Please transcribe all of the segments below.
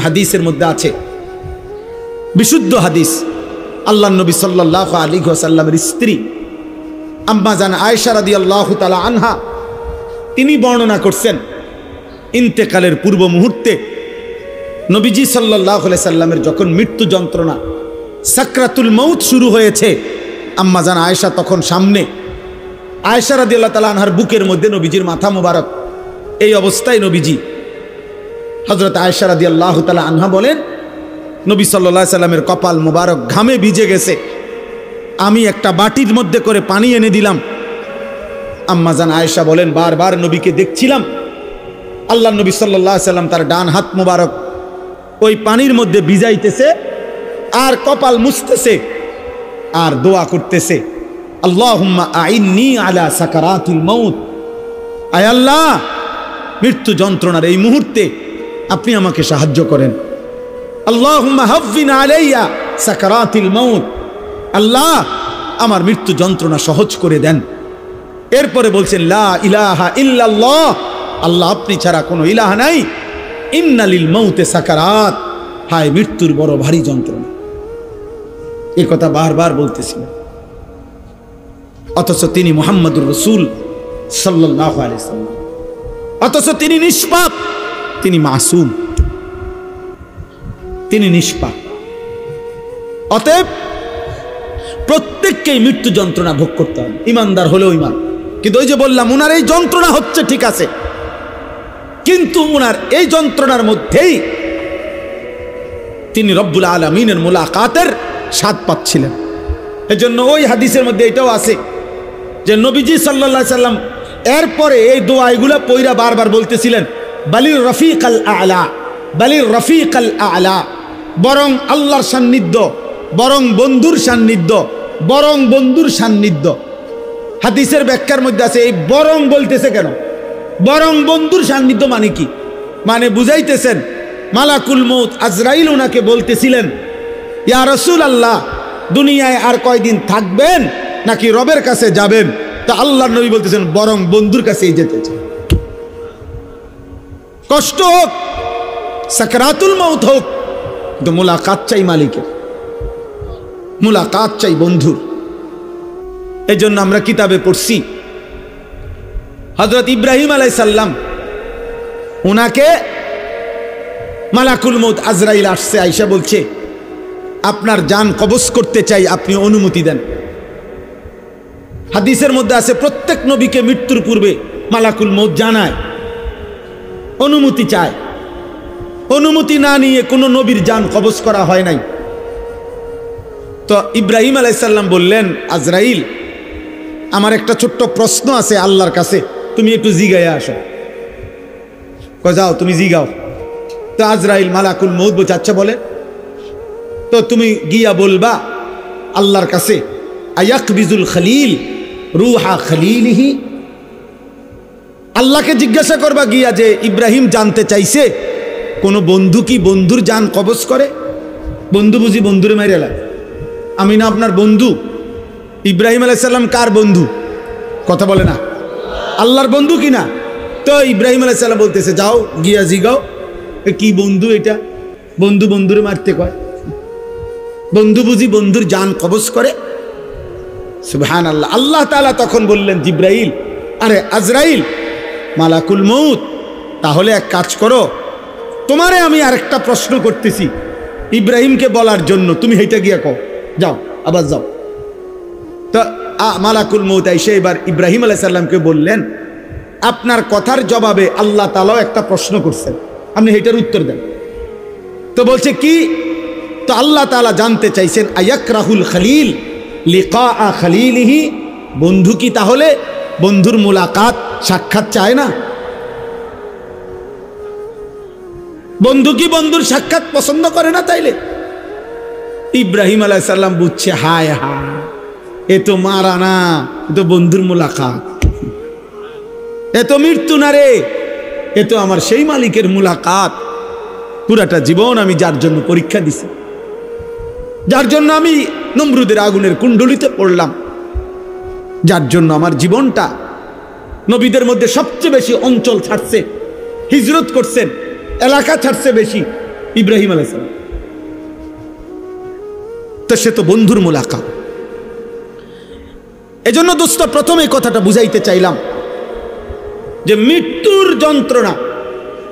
হাদিসের মধ্যে আছে, বিশুদ্ধ হাদিস, আল্লাহর নবী সাল্লাল্লাহু আলাইহি ওয়াসাল্লামের স্ত্রী আম্মা জান আয়েশা রাদিয়াল্লাহু তাআলা আনহা তিনি বর্ণনা করছেন ইন্তেকালের পূর্ব মুহূর্তে নবীজি সাল্লাল্লাহু আলাইহি সাল্লামের যখন মৃত্যু যন্ত্রণা সাকরাতুল মউত শুরু হয়েছে, আম্মা জান আয়েশা তখন সামনে, আয়েশা রাদিয়াল্লাহু তাআলা আনহার বুকের মধ্যে নবীজির মাথা মোবারক। এই অবস্থায় নবীজি হযরত আয়েশা রাদিয়াল্লাহু তাআলা আনহা বলেন, নবী সাল্লাল্লাহু আলাইহি সাল্লামের কপাল মোবারক ঘামে ভিজে গেছে, আমি একটা বাটির মধ্যে করে পানি এনে দিলাম। আম্মা জান আয়েশা বলেন, বারবার নবীকে দেখছিলাম, আল্লাহর নবী সাল্লাল্লাহু আলাইহি সাল্লাম তার ডান হাত মোবারক ওই পানির মধ্যে ভিজাইতেছে আর কপাল মুছতেছে আর দোয়া করতেছে, আল্লাহুম্মা আইন্নি আলা সাকারাতিল মউত, আয় আল্লাহ মৃত্যু যন্ত্রণার এই মুহূর্তে আপনি আমাকে সাহায্য করেন। আল্লাহুম্মা হাফফিন আলাইয়া সাকারাতিল মউত, আল্লাহ আমার মৃত্যু যন্ত্রণা সহজ করে দেন। এরপরে বলছেন, লা ইলাহা ইল্লাল্লাহ, আল্লাহ আপনি ছাড়া কোনো ইলাহা নাই, ইন্নালিল মউতে সাকারাত, হায় মৃত্যুর বড় ভারী যন্ত্রণা। এই কথা বারবার বলতেছিলেন, অথচ তিনি মুহাম্মদুর রাসূল সাল্লাল্লাহু আলাইহি সাল্লাম, অথচ তিনি নিষ্পাপ, তিনি মাসুম, তিনি নিষ্পাপ। অতএব প্রত্যেককেই মৃত্যু যন্ত্রণা ভোগ করতে হবে, ইমানদার হলেও ইমান। কিন্তু ওই যে বললাম, উনার এই যন্ত্রণা হচ্ছে ঠিক আছে, কিন্তু উনার এই যন্ত্রণার মধ্যেই তিনি রব্বুল আলামিনের মুলাকাতের স্বাদ পাচ্ছিলেন। এজন্য ওই হাদিসের মধ্যে এটাও আছে যে নবীজি সাল্লাল্লাহু আলাইহি সাল্লাম এরপরে এই দোয়া এগুলা পয়রা বারবার বলতেছিলেন, বালির রফিকাল আলা, বালির রফিকাল আলা, বরং আল্লাহর সান্নিধ্য, বরং বন্ধুর সান্নিধ্য, বরং বন্ধুর সান্নিধ্য। হাদিসের ব্যাখ্যার মধ্যে আছে, এই বরং বলতেছে কেন? বরং বন্ধুর সান্নিধ্য মানে কি? মানে বুঝাইতেছেন মালাকুল মউত আজরাইল ওনাকে বলতেছিলেন, ইয়া রাসূলুল্লাহ দুনিয়ায় আর কয়দিন থাকবেন নাকি রবের কাছে যাবেন? তা আল্লাহর নবী বলতেছেন, বরং বন্ধুর কাছেই যেতে চাই। কষ্ট হোক, সাকরাতুল মউত হোক, কিন্তু মুলাকাত চাই মালিকের, মুলাকাত চাই বন্ধুর। এই জন্য আমরা কিতাবে পড়ছি হযরত ইব্রাহিম আলাইহিস সালাম, ওনাকে মালাকুল মউত আজরাইল আসছে, আয়েশা বলছে আপনার জান কবজ করতে চাই, আপনি অনুমতি দেন। হাদিসের মধ্যে আছে প্রত্যেক নবীকে মৃত্যুর পূর্বে মালাকুল মউত জানায়, অনুমতি চায়। অনুমতি না নিয়ে কোনো নবীর জান কবজ করা হয় নাই। তো ইব্রাহিম আলাইহিস সালাম বললেন, আজরাইল আমার একটা ছোট্ট প্রশ্ন আছে আল্লাহর কাছে, তুমি একটু জিগাইয়া আসো। যাও তুমি জিগাও। তো আজরাইল মালাকুল মউত বলছে, আচ্ছা বলে, তো তুমি গিয়া বলবা আল্লাহর কাছে, আয়াকবিজুল খলিল রুহা খলিলিহি, আল্লাহকে জিজ্ঞাসা করবা গিয়া যে ইব্রাহিম জানতে চাইছে কোন বন্ধু কি বন্ধুর জান কবজ করে? বন্ধু বুঝি বন্ধুরে মাইরে লাগে? আমি না আপনার বন্ধু? ইব্রাহিম আলাইহিস সালাম কার বন্ধু? কথা বলে না, আল্লাহর বন্ধু কিনা? তো ইব্রাহিম আলাইহিস সালাম বলতেছে, যাও গিয়া জিগাও কি বন্ধু এটা, বন্ধু বন্ধুরে মারতে কয়? বন্ধু বুঝি বন্ধুর জান কবজ করে? সুবহানাল্লাহ। আল্লাহ তাআলা তখন বললেন, জিব্রাইল, আরে আজরাইল, মালাকুল মউত, তাহলে এক কাজ করো, তোমারে আমি আরেকটা প্রশ্ন করতেছি ইব্রাহিমকে বলার জন্য, তুমি হেইটা গিয়া কও, যাও আবার যাও। তো মালাকুল মউত এসে এবার ইব্রাহিম আলাইহিস সালামকে বললেন, আপনার কথার জবাবে আল্লাহ তাআলাও একটা প্রশ্ন করছেন, আপনি হেইটার উত্তর দেন। তো বলছে কি? তো আল্লাহ তাআলা জানতে চাইছেন, আয়াকরাহুল খলিল লিকা খলিলিহি, বন্ধু কি তাহলে বন্ধুর মুলাকাত সাক্ষাৎ চায় না? বন্ধু কি বন্ধুর সাক্ষাৎ পছন্দ করে না? তাইলে ইব্রাহিম আলাইহিস সালাম বুঝছে, হায় হায়, এ তো মারা না, এ তো বন্ধুর মুলাকাত, এ তো মৃত্যু না রে, এ তো আমার সেই মালিকের মুলাকাত। পুরাটা জীবন আমি যার জন্য পরীক্ষা দিছি, যার জন্য আমি নমরুদের আগুনের কুণ্ডলিতে পড়লাম, যার জন্য আমার জীবনটা নবীদের মধ্যে সবচেয়ে বেশি অঞ্চল ছাড়ছে, হিজরত করছেন, এলাকা ছাড়ছে বেশি, ইব্রাহিম আলাইহিস সালাম। তো সে তো বন্ধুর মুলাকাত। এজন্য দোস্ত প্রথমে কথাটা বুঝাইতে চাইলাম যে মৃত্যুর যন্ত্রণা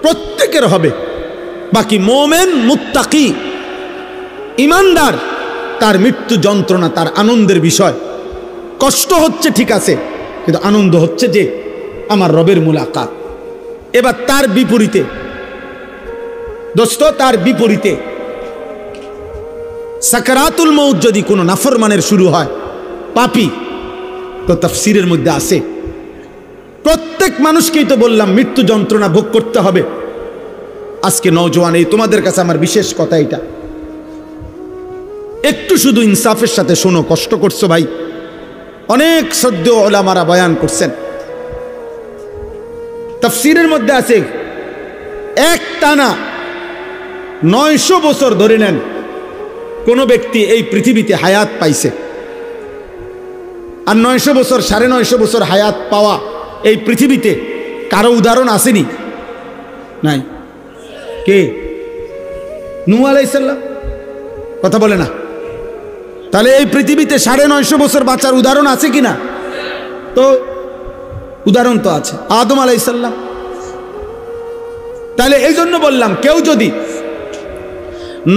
প্রত্যেকের হবে, বাকি মোমেন মুত্তাকি ইমানদার তার মৃত্যু যন্ত্রণা তার আনন্দের বিষয়। কষ্ট হচ্ছে ঠিক আছে, কিন্তু আনন্দ হচ্ছে যে আমার রবের মুলাকাত। এবার তার বিপরীতে দোস্ত, তার বিপরীতে সাকারাতুল মউত যদি কোনো নাফরমানের শুরু হয়, পাপী, তো তাফসীরের মধ্যে আছে প্রত্যেক মানুষকেই তো বললাম মৃত্যু যন্ত্রণা ভোগ করতে হবে। আজকে নওজোয়ান, এই তোমাদের কাছে আমার বিশেষ কথা এটা, একটু শুধু ইনসাফের সাথে শোনো। কষ্ট করছো ভাই, অনেক শ্রদ্ধেয় ওলামারা বয়ান করছেন, তাফসীরের মধ্যে আছে এক টানা 900 বছর ধরে নেন কোন ব্যক্তি এই পৃথিবীতে হায়াত পাইছে, আর 900 বছর 950 বছর হায়াত পাওয়া এই পৃথিবীতে কারো উদাহরণ আসেনি? নাই। কে? নূহ আলাইহিস সালাম। কথা বলে না? তাহলে এই পৃথিবীতে 950 বছর বাঁচার উদাহরণ আছে কিনা? তো উদাহরণ তো আছে, আদম আলাইহিস সালাম। তাহলে এই জন্য বললাম কেউ যদি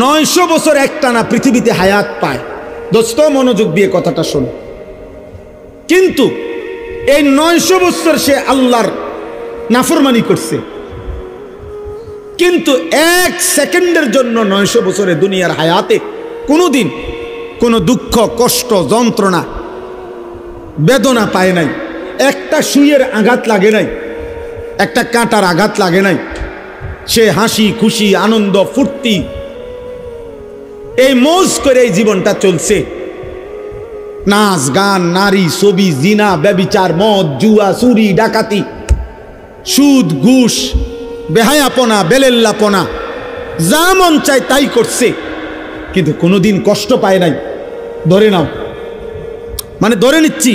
900 বছর একটানা পৃথিবীতে হায়াত পায়, দোস্ত মনোযোগ দিয়ে কথাটা শোনো, কিন্তু এই 900 বছর সে আল্লাহর নাফরমানি করছে, কিন্তু 1 সেকেন্ডের জন্য 900 বছরে দুনিয়ার হায়াতে কোনোদিন কোনো দুঃখ, কষ্ট, যন্ত্রণা, বেদনা পায় নাই, একটা সুইয়ের আঘাত লাগে নাই, একটা কাঁটার আঘাত লাগে নাই, সে হাসি খুশি আনন্দ ফুর্তি এই মৌজ করে এই জীবনটা চলছে। নাচ গান, নারী, ছবি, জিনা, ব্যভিচার, মদ, জুয়া, চুরি, ডাকাতি, সুদ, ঘুষ, বেহায়াপনা, বেলেল্লাপনা, যা মন চায় তাই করছে, কিন্তু কোনোদিন কষ্ট পায় নাই। ধরে নাও, মানে ধরে নিচ্ছি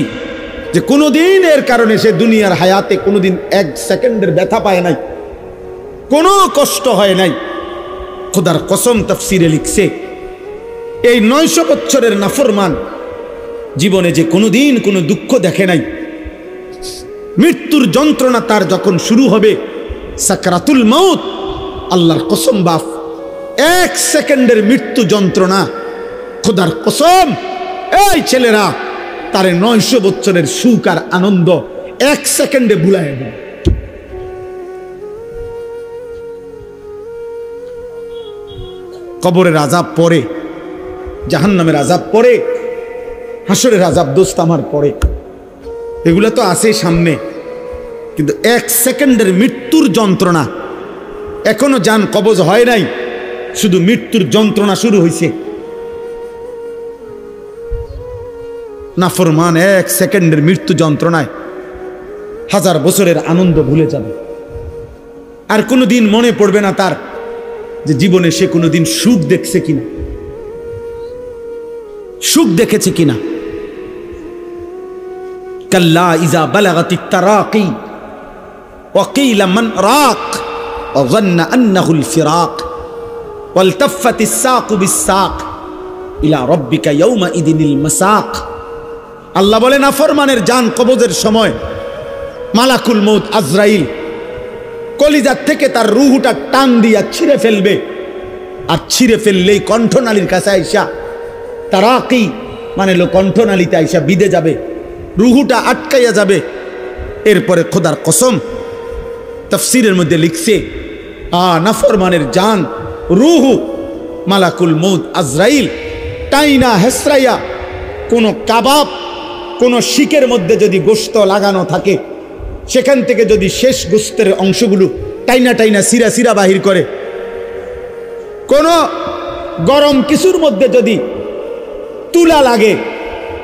যে কোনোদিন এর কারণে সে দুনিয়ার হায়াতে কোনোদিন 1 সেকেন্ডের ব্যথা পায় নাই, কোনো কষ্ট হয় নাই। খোদার কসম তাফসীরে লিখছে এই 900 বছরের নাফরমান জীবনে যে কোনোদিন কোনো দুঃখ দেখে নাই, মৃত্যুর যন্ত্রণা তার যখন শুরু হবে, সাকরাতুল মউত, আল্লাহর কসম বাপ, 1 সেকেন্ডের মৃত্যু যন্ত্রণা, খোদার কসম এই ছেলেরা তারে 900 বছরের সুখ আর আনন্দ 1 সেকেন্ডে ভুলায় দেয়। কবরের আযাব পরে, জাহান্নামের আযাব পরে, হাসরের আযাব দোস্ত আমার পরে, এগুলো তো আছে সামনে, কিন্তু 1 সেকেন্ডের মৃত্যুর যন্ত্রণা এখনো জান কবজ হয় নাই, শুধু মৃত্যুর যন্ত্রণা শুরু হয়েছে। নাফরমান 1 সেকেন্ডের মৃত্যু যন্ত্রণায় 1000 বছরের আনন্দ ভুলে যাবে, আর কোনোদিন মনে পড়বে না তার যে জীবনে সে কোনোদিন সুখ দেখছে কিনা, সুখ দেখেছে কিনা। কাল্লা ইজা বালাগাতিত তারাকি ওয়া কিলা মান রাক ওয়া যান্না আন্নাহুল ফিরাক ওয়ালতাফাতিস সাকু বিস-সাক ইলা রাব্বিকা ইয়াওমা ইদিনিল মাসাক। আল্লাহ বলেন নাফরমানের জান কবজের সময় মালাকুল মউত আজরাইল কলিজার থেকে তার রূহটা টান দিয়া ছিঁড়ে ফেলবে, আর ছিঁড়ে ফেললেই কণ্ঠনালীর কাছে আইসা, তারাকি মানে লো কণ্ঠনালীতে আইসা বিদে যাবে, রূহটা আটকাইয়া যাবে। এরপরে খোদার কসম তাফসীরের মধ্যে লিখছে নাফরমানের জান রূহু মালাকুল মউত আজরাইল টাইনা হেসরাইয়া কোনো কাবাব, কোনো শিকের মধ্যে যদি গোশত লাগানো থাকে, সেখান থেকে যদি শেষ গোশতের অংশগুলো টাইনা টাইনা সিরা সিরা বাহির করে, কোনো গরম কিছুর মধ্যে যদি তুলা লাগে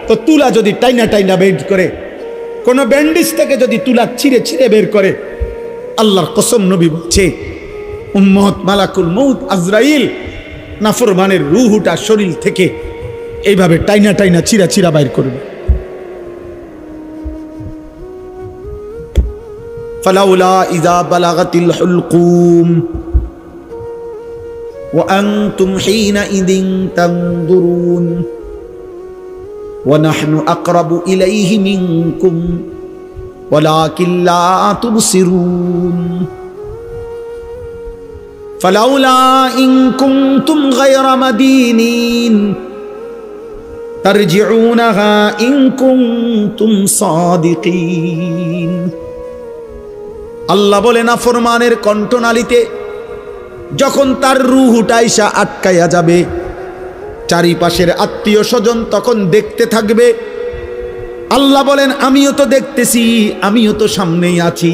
তো তুলা যদি টাইনা টাইনা বের করে, কোনো ব্যান্ডেজ থেকে যদি তুলা ছিঁড়ে ছিঁড়ে বের করে, আল্লাহর কসম নবী বলছে উম্মত মালাকুল মউত আজরাইল নাফরমানের রূহটা শরীর থেকে এইভাবে টাইনা টাইনা ছিঁড়া ছিঁড়া বাইর করবে। ফালাউলা ইযা বালাগাতিল হুলকুম وأنتم حينئذ تنظرون ونحن أقرب إليه منكم ولكن لا تبصرون فلولا إن كنتم غير مدينين ترجعونها إن كنتم صادقين আল্লাহ বলে না ফরমানের কণ্ঠনালীতে যখন তার রূহ উঠাইসা আটকাইয়া যাবে, চারিপাশের আত্মীয় স্বজন তখন দেখতে থাকবে। আল্লাহ বলেন আমিও তো দেখতেছি, আমিও তো সামনেই আছি।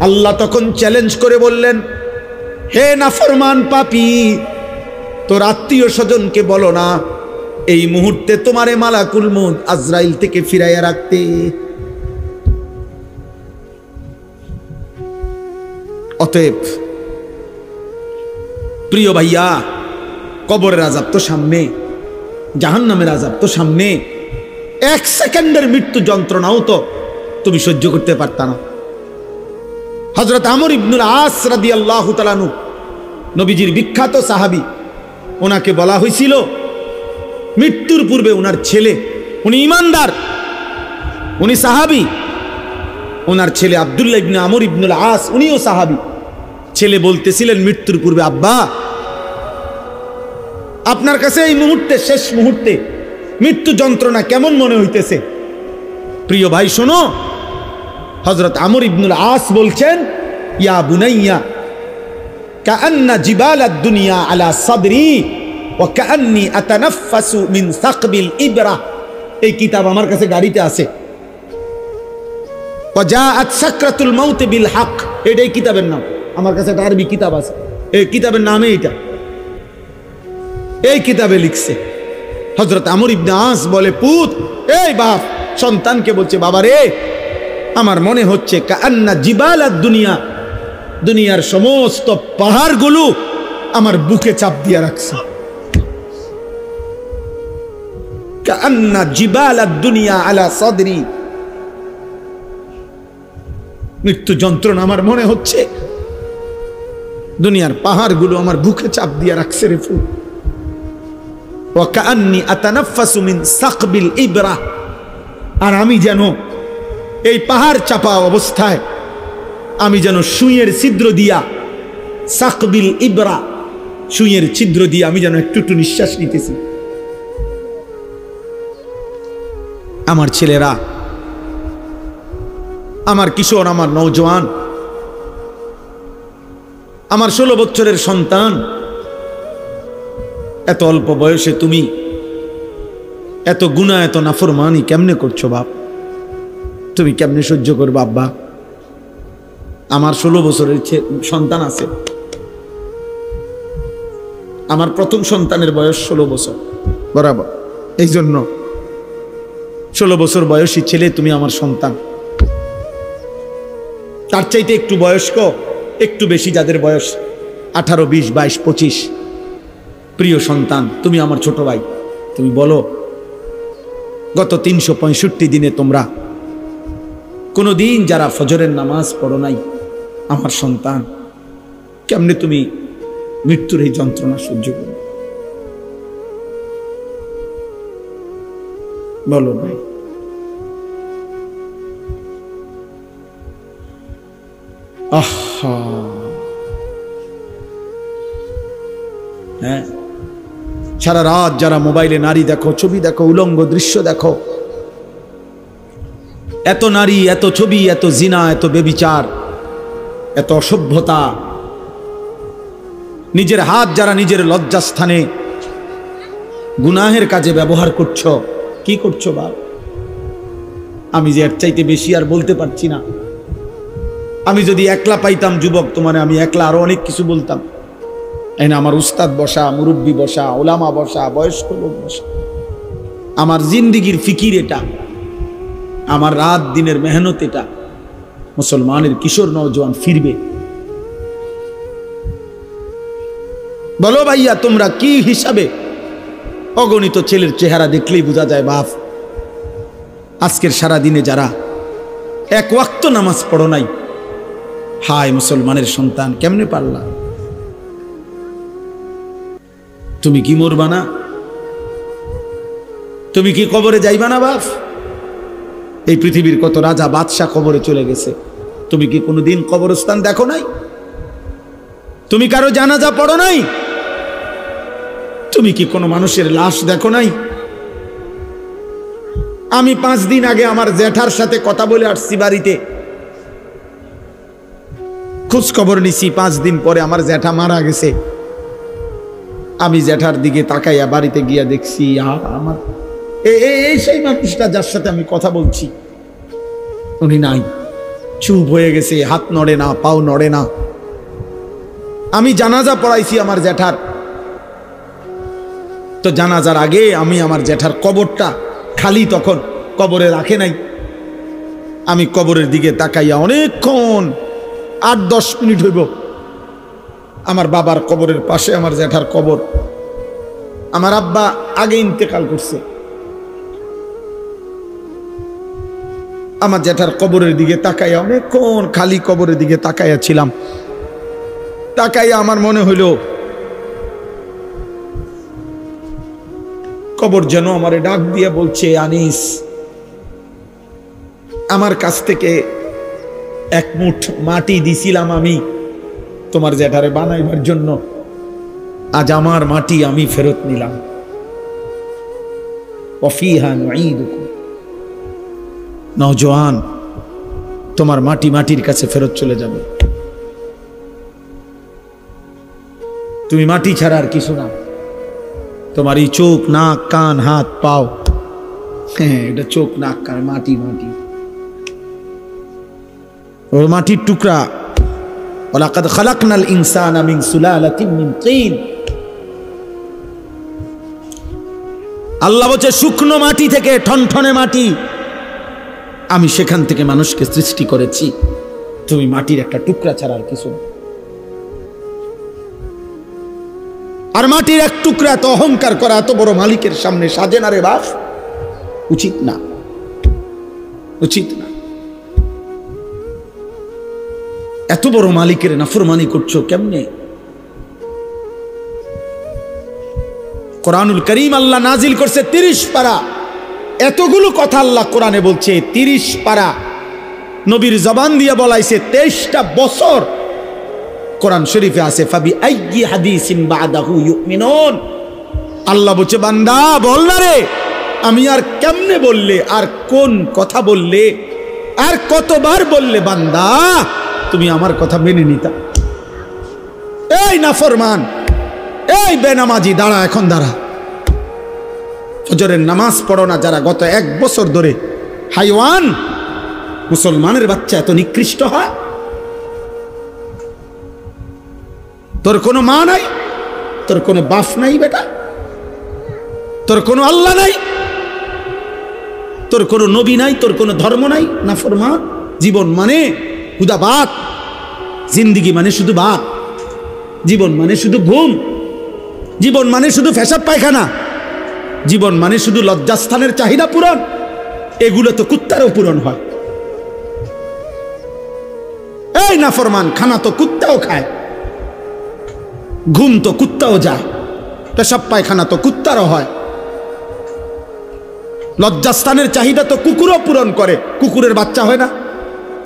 আল্লাহ তখন চ্যালেঞ্জ করে বললেন, হে নাফরমান পাপী, তোর আত্মীয় স্বজনকে বলো না এই মুহূর্তে তোমারে মালাকুল মউত আজরাইল থেকে ফিরাইয়া রাখতে। অতএব প্রিয় ভাইয়া, কবরের আযাব তো সামনে, জাহান্নামের আযাব তো সামনে। এক সেকেন্ডের মৃত্যু যন্ত্রণাও তো তুমি সহ্য করতে পারতা না। হযরত আমর ইবনুল আস রাদিয়াল্লাহু তাআলা আনহু, নবীজির বিখ্যাত সাহাবী, ওনাকে বলা হয়েছিল মৃত্যুর পূর্বে ওনার ছেলে, উনি ইমানদার, উনি সাহাবী, ওনার ছেলে আব্দুল্লাহ ইবনে আমর ইবনুল আস, উনিও সাহাবী। ছেলে বলতেছিলেন মৃত্যুর পূর্বে, আব্বা আপনার কাছে এই মুহূর্তে, শেষ মুহূর্তে মৃত্যু যন্ত্রণা কেমন মনে হইতেছে? প্রিয় ভাই শোনো, হযরত আমর ইবনুল আস বলছেন, ইয়া বুনাইয়া কাআন্না জিবালাদ দুনিয়া আলা সাদরি ওয়া কাআন্নি আতানাফাসু মিন সাকবিল ইবরা। এই কিতাব আমার কাছে গাড়িতে আছে। ওয়া জাআত সাকরাতুল মাউত বিল হক, এটাই কিতাবের নাম। আমার কাছে একটা আরবি কিতাব আছে, এই কিতাবের নামে এটা, এই কিতাবে লিখছে। হযরত আমর ইবনে আস বলে, পুত, এই বাপ সন্তানকে বলছে, বাবা রে, আমার মনে হচ্ছে কাআন্না জিবালাদ দুনিয়া, দুনিয়ার সমস্ত পাহাড়গুলো আমার বুকে চাপ দিয়ে রাখছে। কাআন্না জিবালাদ দুনিয়া আলা সাদরি, মৃত্যু যন্ত্রণা আমার মনে হচ্ছে দুনিয়ার পাহাড়গুলো আমার বুকে চাপ দিয়ে রাখছে রে ফুল। ওয়া কাআন্নি আতানাফাসু মিন সাকবিল ইবরা, আর আমি যেন এই পাহাড় চাপা অবস্থায় আমি যেন সুইয়ের ছিদ্র দিয়া, সাকবিল ইবরা, সুইয়ের ছিদ্র দিয়ে আমি যেন একটু একটু নিঃশ্বাস নিতেছি। আমার ছেলেরা, আমার কিশোর, আমার নওজোয়ান, আমার 16 বছরের সন্তান, এত অল্প বয়সে তুমি এত গুনাহ, এত নাফরমানি কেমনে করছো বাপ? তুমি কেমনে সহ্য করবে আব্বা? আমার 16 বছরের সন্তান আছে। আমার প্রথম সন্তানের বয়স 16 বছর বরাবর। এই জন্য 16 বছর বয়সী ছেলে তুমি আমার সন্তান। তার চাইতে একটু বয়স্ক, একটু বেশি যাদের বয়স 18, 20, 22, 25, প্রিয় সন্তান, তুমি আমার ছোট ভাই। তুমি বলো, গত 365 দিনে তোমরা কোনো দিন যারা ফজরের নামাজ পড়ো নাই, আমার সন্তান, কেমনে তুমি মৃত্যুর এই যন্ত্রণা সহ্য করো? বলো ভাই। আহা, হ্যাঁ, সারা রাত যারা মোবাইলে নারী দেখো, ছবি দেখো, উলঙ্গ দৃশ্য দেখো, এত নারী, এত ছবি, এত জিনা, এত বেবিচার, এত অসভ্যতা, নিজের হাত যারা নিজের লজ্জাস্থানে গুনাহের কাজে ব্যবহার করছো, কি করছো বাপ? আমি যে এর চাইতে বেশি আর বলতে পারছি না। আমি যদি একলা পাইতাম যুবক তোমারে, আমি একলা আরো অনেক কিছু বলতাম। এই না, আমার উস্তাদ বসা, মুরব্বী বসা, ওলামা বসা, বয়স্ক লোক বসা, আমার জিন্দিগির ফিকির এটা, আমার রাত দিনের মেহনত এটা। মুসলমানের কিশোর নওজোয়ান ফিরবে। বলো ভাইয়া, তোমরা কি হিসাবে? অগণিত ছেলের চেহারা দেখলেই বোঝা যায় বাপ, আজকের সারা দিনে যারা এক ওয়াক্ত নামাজ পড়ো নাই, হায় মুসলমানের সন্তান, কেমনে পারলা? তুমি কি মরবা না? তুমি কি কবরে যাইবা না বাপ? এই পৃথিবীর কত রাজা বাদশাহ কবরে চলে গেছে, তুমি কি কোনোদিন কবরস্থান দেখো নাই? তুমি কারো জানাজা পড়ো নাই? তুমি কি কোনো মানুষের লাশ দেখো নাই? আমি 5 দিন আগে আমার জ্যাঠার সাথে কথা বলে আসছি, বাড়িতে খোঁজ খবর নিছি। 5 দিন পরে আমার জ্যাঠা মারা গেছে। আমি জ্যাঠার দিকে তাকাইয়া বাড়িতে গিয়া দেখছি আমার এই সেই মানুষটা যার সাথে আমি কথা বলছি, উনি নাই, চুপ হয়ে গেছে, হাত নড়ে না, পাও নড়ে না। আমি জানাজা পড়াইছি আমার জ্যাঠার, তো জানাজার আগে আমি আমার জ্যাঠার কবরটা খালি, তখন কবরে রাখে নাই। আমি কবরের দিকে তাকাইয়া অনেকক্ষণ 8-10 মিনিট হইব, আমার বাবার কবরের পাশে আমার জ্যাঠার কবর। আমার আব্বা আগে ইন্তেকাল করছে। আমার জ্যাঠার কবরের দিকে তাকাইয়া অনেকক্ষণ খালি কবরের দিকে তাকাইয়া ছিলাম। তাকাইয়া আমার মনে হইল কবর যেন আমারে ডাক দিয়ে বলছে, আনিস, আমার কাছ থেকে 1 মুঠ মাটি দিছিলাম আমি তোমার জ্যাঠারে বানাইবার জন্য, আজ আমার মাটি আমি ফেরত নিলাম। ওয়াফিহা নুঈদুকুম, নওজোয়ান, তোমার মাটি মাটির কাছে ফেরত চলে যাবে। তুমি মাটি ছাড়া আর কিছু না। তোমার এই চোখ, নাক, কান, হাত, পাও, হ্যাঁ, এটা চোখ, নাক, কান, মাটি মাটি, ও মাটির টুকরা। ওয়ালাকাদ খালাকনাল ইনসানা মিন সুলালাতিন মিন তিন। আল্লাহ বলছে শুকনো মাটি থেকে, ঠনঠনে মাটি, আমি সেখান থেকে মানুষকে সৃষ্টি করেছি। তুমি মাটির একটা টুকরা ছাড়া আর কিছু না। আর মাটির এক টুকরা এত অহংকার করা এত বড় মালিকের সামনে সাজে না রে বাপ, উচিত না, উচিত না। এত বড় মালিকের নাফরমানি করছো কেমনে? কোরআনুল কারীম আল্লাহ নাজিল করছে 30 পারা। এতগুলো কথা আল্লাহ কোরআনে বলছে, 30 পারা নবীর জবান দিয়ে বলাইছে। 23টা বছর কোরআন শরীফে আছে, ফাবি আইয়ি হাদিসিন বাদাহু ইউমিনুন। আল্লাহ বলছে, বান্দা বল না রে, আমি আর কেমনে বললে, আর কোন কথা বললে, আর কতবার বললে বান্দা তুমি আমার কথা মেনে নিতা? এই নাফরমান, এই বেনামাজি, দাঁড়া, এখন দাঁড়া। ফজরের নামাজ পড়ো না যারা, গত 1 বছর ধরে হাইওয়ান, মুসলমানের বাচ্চা এত নিকৃষ্ট হয়? তোর কোনো মা নাই, তোর কোনো বাপ নাই বেটা, তোর কোনো আল্লাহ নাই, তোর কোনো নবী নাই, তোর কোনো ধর্ম নাই, নাফরমান। জীবন মানে হুদা বাত, জিন্দিগি মানে শুধু বাত, জীবন মানে শুধু ঘুম, জীবন মানে শুধু পেশাব পায়খানা, জীবন মানে শুধু লজ্জাস্থানের চাহিদা পূরণ। এগুলো তো কুত্তারও পূরণ হয়। এই নাফরমান, খানা তো কুত্তাও খায়, ঘুম তো কুত্তাও যায়, পেশাব পায়খানা তো কুত্তারও হয়, লজ্জাস্থানের চাহিদা তো কুকুরও পূরণ করে। কুকুরের বাচ্চা হয় না?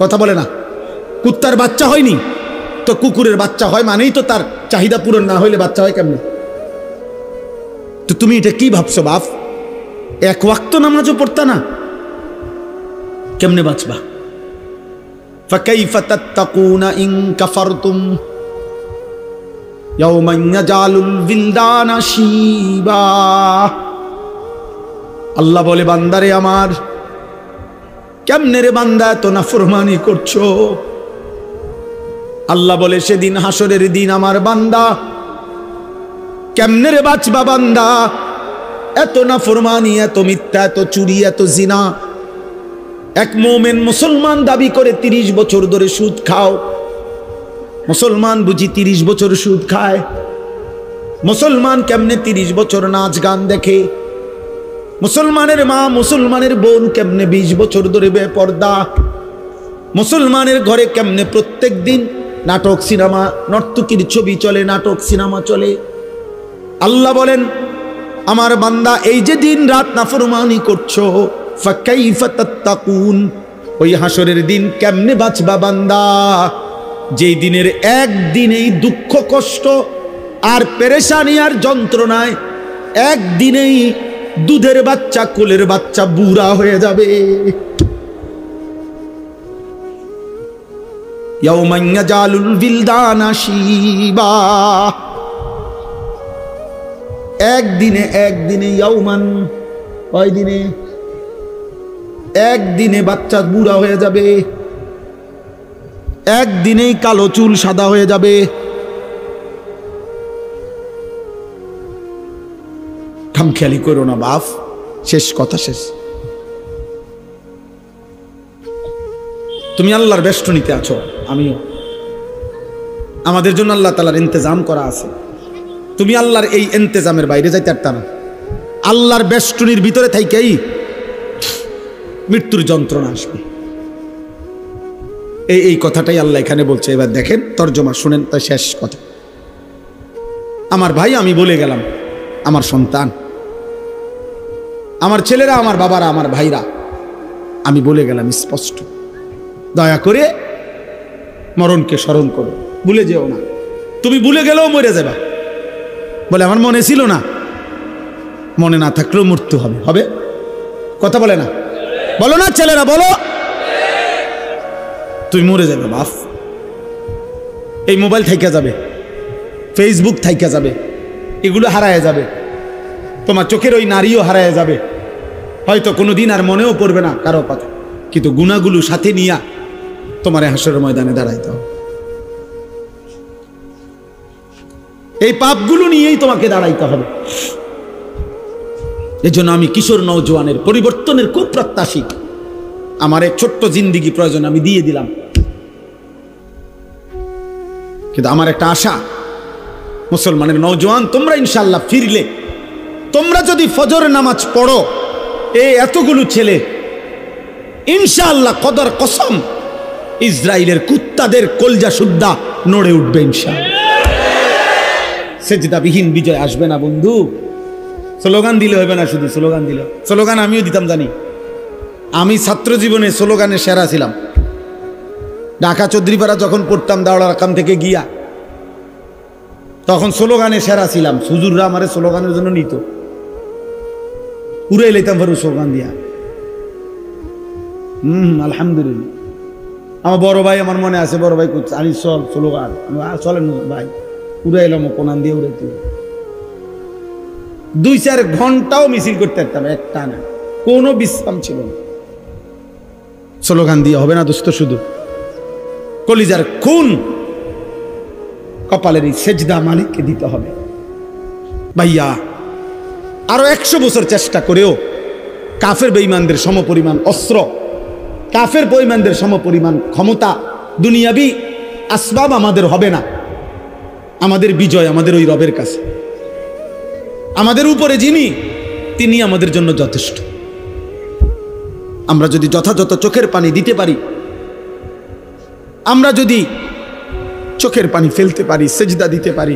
কথা বলে না, কুত্তার বাচ্চা হয়নি তো কুকুরের বাচ্চা হয়, মানেই তো তার চাহিদা পূরণ না হইলে বাচ্চা হয় কেমনে? তো তুমি এটা কি ভাবছো বাপ? 1 ওয়াক্ত নামাজও পড়তা না, কেমনে বাঁচবা? ফাকাইফা তাত্তাকুনা ইন কাফারতুম ইয়াওমান ইয়াজালুল বিলদানা শিবা। আল্লাহ বলে, বান্দারে আমার, কেমনে রে বান্দা এত নাফরমানি করছো? আল্লাহ বলে, সেদিন হাসরের দিন আমার বান্দা কেমনে রে বাঁচবা? বান্দা এত নাফরমানি, এত মিথ্যা, এত চুরি, এত জিনা। এক মুমিন মুসলমান দাবি করে 30 বছর ধরে সুদ খাও। মুসলমান বুঝি 30 বছর সুদ খায়? মুসলমান কেমনে 30 বছর নাচ গান দেখে? মুসলমানের মা, মুসলমানের বোন কেমনে 20 বছর ধরে বেপর্দা? মুসলমানের ঘরে কেমনে প্রত্যেক দিন নাটক, সিনেমা, নর্তকীর ছবি চলে, নাটক, সিনেমা চলে? আল্লাহ বলেন, আমার বান্দা এই যে দিন রাত নাফরমানি করছো, ফাকাইফা তাত্তাকুন, ওই হাসরের দিন কেমনে বাঁচবা বান্দা, যেই দিনের একদিনেই দুঃখ কষ্ট আর পেরেশানি আর যন্ত্রণায় একদিনেই দুধের বাচ্চা কোলের বাচ্চা বুড়া হয়ে যাবে। ইয়াউমান ইয়াজালুল বিলদানা শিবা, একদিনে ইয়াউমান, কয় দিনে? একদিনে বাচ্চা বুড়া হয়ে যাবে, একদিনেই কালো চুল সাদা হয়ে যাবে। খামখেয়ালি করো না বাপ, শেষ কথা শেষ। তুমি আল্লাহর বেষ্টনীতে আছো, আমিও। আমাদের জন্য আল্লাহ তাআলার ইন্তজাম করা আছে। তুমি আল্লাহর এই ইন্তজামের বাইরে যাইতে পারতা না। আল্লাহর বেষ্টনীর ভিতরে থাইকেই মৃত্যুর যন্ত্রণা আসবে। এই কথাটাই আল্লাহ এখানে বলছে। এবার দেখেন তর্জমা শুনেন, তাই শেষ কথা। আমার ভাই, আমি বলে গেলাম, আমার সন্তান, আমার ছেলেরা, আমার বাবারা, আমার ভাইরা, আমি বলে গেলাম স্পষ্ট, দয়া করে মরণকে স্মরণ করো, ভুলে যেও না। তুমি ভুলে গেলেও মরে যাবা। বলে আমার মনে ছিল না, মনে না থাকলেও মৃত্যু হবে। হবে কথা বলে না, বলো না ছেলেরা, বলো। তুই মরে যাবে বাপ। এই মোবাইল থাইকা যাবে, ফেসবুক থাইকা যাবে, এগুলো হারায় যাবে। তোমার চোখের ওই নারীও হারায় যাবে, হয়তো কোনোদিন আর মনেও পড়বে না কারো কথা। কিন্তু গুনাহগুলো সাথে নিয়া তোমার হাসরের ময়দানে দাঁড়াইতে হবে। এই পাপগুলো নিয়েই তোমাকে দাঁড়াইতে হবে। এই জন্য আমি কিশোর নওজোয়ানের পরিবর্তনের খুব প্রত্যাশী। আমার এক ছোট্ট জিন্দিগি প্রয়োজন, আমি দিয়ে দিলাম। কিন্তু আমার একটা আশা, মুসলমানের নওজোয়ান তোমরা ইনশাআল্লাহ ফিরলে, তোমরা যদি ফজর নামাজ পড়ো, এই এতগুলো ছেলে ইনশাআল্লাহ কদর কসম ইসরায়েলের কুত্তাদের কলজা সুদ্ধা নড়ে উঠবে ইনশাআল্লাহ। সেজদাবিহীন বিজয় আসবে না বন্ধু। স্লোগান দিলে হবে না, শুধু স্লোগান দিলে। স্লোগান আমিও দিতাম, জানি। আমি ছাত্র জীবনে স্লোগানে সেরা ছিলাম। ঢাকা চৌধুরীপাড়া যখন পড়তাম দাওড়ার কাম থেকে গিয়া, তখন স্লোগানে সেরা ছিলাম। হুজুররা আমারে স্লোগানের জন্য নিত, উড়ে লেতাম ফেরু স্লোগান দিয়া। আলহামদুলিল্লাহ। আমার বড় ভাই, আমার মনে আছে, বড় ভাই আনি চল স্লোগান, চলেন ভাই, উড়ে এলাম কোনান দিয়ে উড়াইতে। 2-4 ঘন্টাও মিছিল করতে পারতাম, একটা না, কোনো বিশ্রাম ছিল না। স্লোগান দিয়ে হবে না দোস্ত, শুধু কলিজার খুন, কপালের এই সেজদা মালিককে দিতে হবে। ভাইয়া, আরো 100 বছর চেষ্টা করেও কাফের বেঈমানদের সমপরিমাণ অস্ত্র, কাফের বেঈমানদের সমপরিমাণ ক্ষমতা, দুনিয়াবি আসবাব আমাদের হবে না। আমাদের বিজয় আমাদের ওই রবের কাছে। আমাদের উপরে যিনি, তিনি আমাদের জন্য যথেষ্ট। আমরা যদি যথাযথ চোখের পানি দিতে পারি, আমরা যদি চোখের পানি ফেলতে পারি, সেজদা দিতে পারি,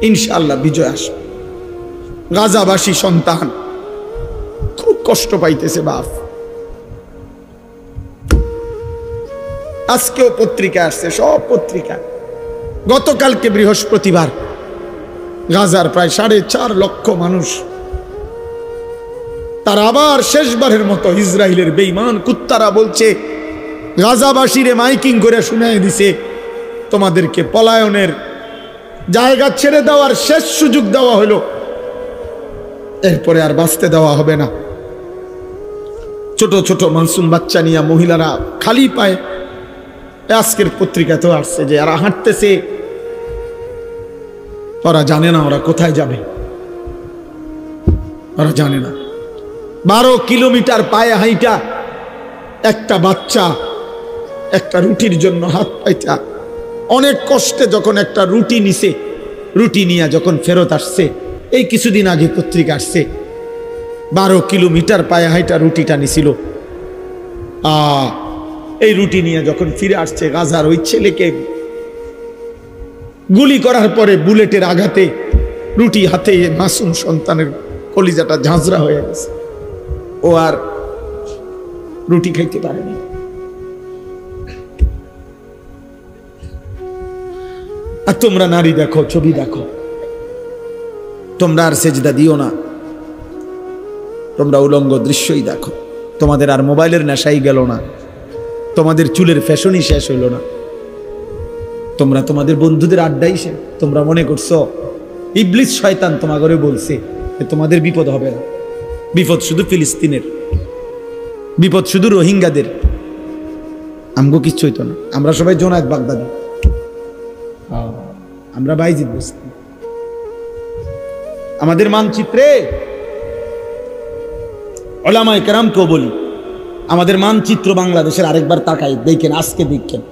ইনশাআল্লাহ বিজয় আসবে। গাজাবাসী সন্তান খুব কষ্ট পাইতেছে বাপ। আজকেও পত্রিকা আসছে, সব পত্রিকা। গতকালকে বৃহস্পতিবার গাজার প্রায় 4.5 লক্ষ মানুষ, তারা আবার শেষবারের মতো ইসরায়েলের বেঈমান কুত্তারা বলছে, গাজাবাসীরে মাইকিং করে শুনাই দিছে, তোমাদেরকে পলায়নের জায়গা ছেড়ে দেওয়ার শেষ সুযোগ দেওয়া হলো, এরপরে আর বাঁচতে দেওয়া হবে না। ছোট ছোট মাসুম বাচ্চা নিয়ে মহিলারা খালি পায়ে, আজকের পত্রিকাতেও আসছে যে এরা হাঁটতেছে, ওরা জানে না ওরা কোথায় যাবে, ওরা জানে না। 12 কিলোমিটার পায়ে হাইটা একটা বাচ্চা একটা রুটির জন্য হাত পাইটা অনেক কষ্টে যখন একটা রুটি নিছে, রুটি নিয়ে যখন ফেরত আসছে, এই কিছুদিন আগে পত্রিকা আসছে, 12 কিলোমিটার পায়ে হাইটা রুটিটা নিছিল। এই রুটি নিয়ে যখন ফিরে আসছে, গাজার ওই ছেলেকে গুলি করার পরে বুলেটের আঘাতে রুটি হাতে মাসুম সন্তানের কলিজাটা ঝাঁঝরা হয়ে গেছে, ও আর রুটি খাইতে পারেনি। আর তোমরা নারী দেখো, ছবি দেখো, তোমরা আর সেজদা দিও না, তোমরা উলঙ্গ দৃশ্যই দেখো। তোমাদের আর মোবাইলের নেশাই গেল না, তোমাদের চুলের ফ্যাশনই শেষ হইল না, তোমরা তোমাদের বন্ধুদের আড্ডাই শেষ। তোমরা মনে করছো ইবলিস শয়তান তোমার ঘরে বলছে তোমাদের বিপদ হবে না। বিপদ শুধু ফিলিস্তিনের, বিপদ শুধু রোহিঙ্গাদের, আমগো কিচ্ছু হইতো না। আমরা সবাই জোনায়েদ বাগদাদি, আমরা বাইজিদ বস্তি। আমাদের মানচিত্রে ওলামায়ে কেরামকেও বলি, আমাদের মানচিত্র বাংলাদেশের আরেকবার তাকাই দেখেন, আজকে দেখেন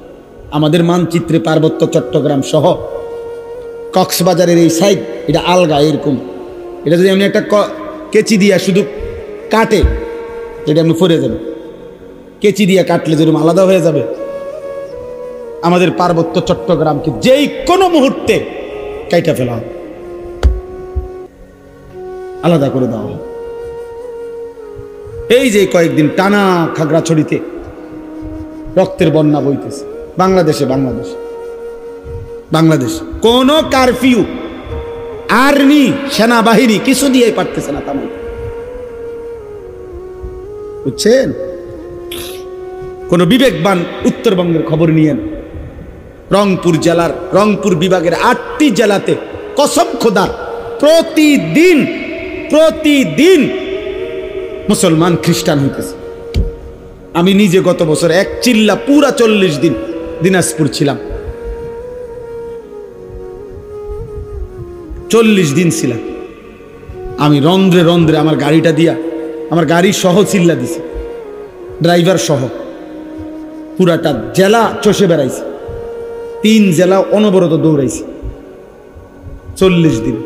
আমাদের মানচিত্রে পার্বত্য চট্টগ্রাম সহ কক্সবাজারের এই সাইড, এটা আলগা এরকম। এটা যদি এমনি একটা কেচি দিয়া শুধু কাটে, এটা এমনি ফরে যাবে। কেচি দিয়া কাটলে যেরকম আলাদা হয়ে যাবে, আমাদের পার্বত্য চট্টগ্রামকে যেই কোনো মুহূর্তে কাইটা ফেলা হবে, আলাদা করে দেওয়া হবে। এই যে কয়েকদিন টানা খাগড়াছড়িতে রক্তের বন্যা বইতেছে, বাংলাদেশে কোন কারফিউ, আর্মি, সেনাবাহিনী কিছু দিয়ে পারতেছে না তেমন, বুঝছেন? কোন বিবেকবান উত্তরবঙ্গের খবর নিয়েন, রংপুর জেলার, রংপুর বিভাগের 8টি জেলাতে কসম খোদার প্রতিদিন মুসলমান খ্রিস্টান হইতেছে। আমি নিজে গত বছর এক চিল্লা পুরা 40 দিন দিনাজপুর ছিলাম, 40 দিন ছিলাম। আমি রন্ধ্রে রন্ধ্রে আমার গাড়িটা দিয়া, আমার গাড়ি সহ চিল্লা দিছে, ড্রাইভার সহ পুরাটা জেলা চষে বেড়াইছে, 3 জেলা অনবরত দৌড়াইছে 40 দিন।